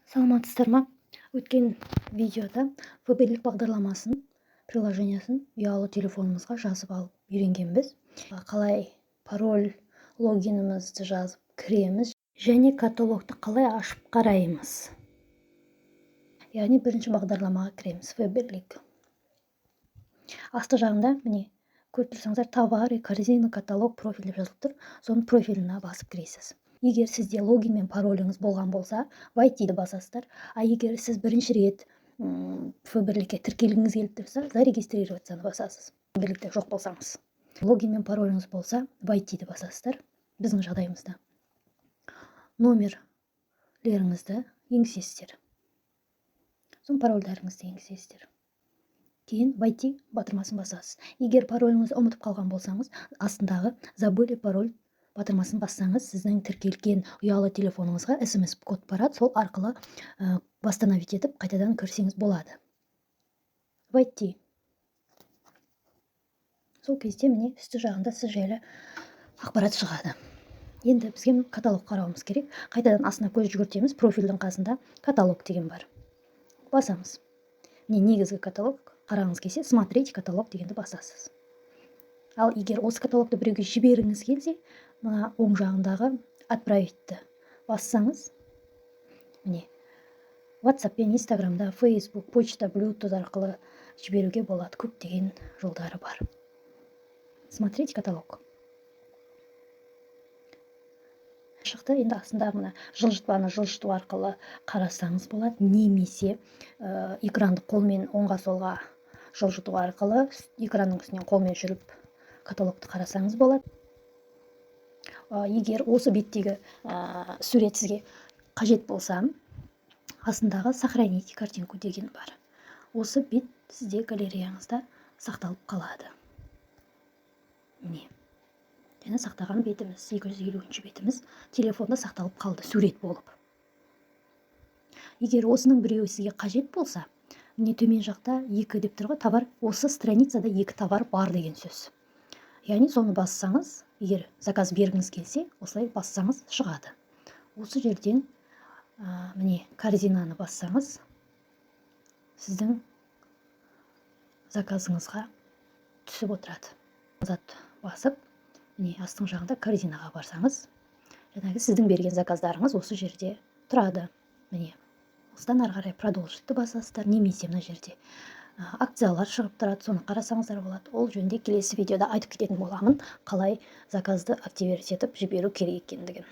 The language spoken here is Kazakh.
Саламатсыздар ма? Өткен видеода Фаберлик бағдарламасын, приложениясын ұялы телефонымызға жазып алып үйренгенбіз. Қалай пароль, логинімізді жазып кіреміз және каталогты қалай ашып қараймыз. Яғни бірінші бағдарламаға кіреміз, Фаберлик. Асты жағында міне көріп тұрсаңыздар, товары, корзина, каталог, профиль деп жазылып тұр. Соның профиліне басып кіресіз. Егер сізде логин мен пароліңіз болған болса, войдиді басасыздар. А егер сіз бірінші рет Фаберликке тіркелгіңіз келіп тұрса, зарегистрироваться басасыз. Фаберликте жоқ болсаңыз. Логин мен пароліңіз болса, войдиді басасыздар. Біздің жағдайымызда номерлеріңізді енгізесіздер. Соң парольдарыңызды енгізесіздер. Кейін войти батырмасын басасыз. Егер пароліңізді ұмытып қалған болсаңыз, астындағы забыли пароль батырмасын бассаңыз, сіздің тіркелген ұялы телефоныңызға SMS код барады, сол арқылы восстановить етіп қайтадан кірсеңіз болады. Войти. Сол кезде міне үсті жағында сіз жайлы ақпарат шығады. Енді бізге каталог қарауымыз керек. Қайтадан астына көз жүгіртеміз. Профильдің қасында каталог деген бар. Басамыз. Негізгі каталог қараңыз келсе, смотреть каталог дегенді басасыз. Ал егер осы каталогты біреуге жібергіңіз келсе, мына оң жағындағы отправитті бассаңыз, міне WhatsApp-пен, Instagram-да, Facebook, почта, Bluetooth арқылы жіберуге болады. Көптеген жолдары бар. Смотреть каталог. Шықты. Енді астында мына жылжытпаны жылжыту арқылы қарасаңыз болады, немесе экранды қолмен оңға солға жылжыту арқылы экранның үстінен қолмен жүріп каталогты қарасаңыз болады. Егер осы беттегі сурет сізге қажет болса, астындағы сохранить картинку деген бар. Осы бет сізде галереяңызда сақталып қалады. Міне. Және сақтаған бетіміз, 250 бетіміз телефонда сақталып қалды, сурет болып. Егер осының біреуі сізге қажет болса, міне төмен жақта 2 деп тұр ғой, товар, осы страницада 2 товар бар деген сөз. Яғни соны бассаңыз, егер заказ бергіңіз келсе, осылай бассаңыз шығады. Осы жерден міне корзинаны бассаңыз, сіздің заказыңызға түсіп отырады. Назад басып, міне астың жағында корзинаға барсаңыз, жаңағы сіздің берген заказдарыңыз осы жерде тұрады. Міне осыдан ары қарай продолжитті басасыздар, немесе мына жерде акциялар шығып тұрады, соны қарасаңыздар болады. Ол жөнінде келесі видеода айтып кететін боламын, қалай заказды активировать етіп жіберу керек екендігін.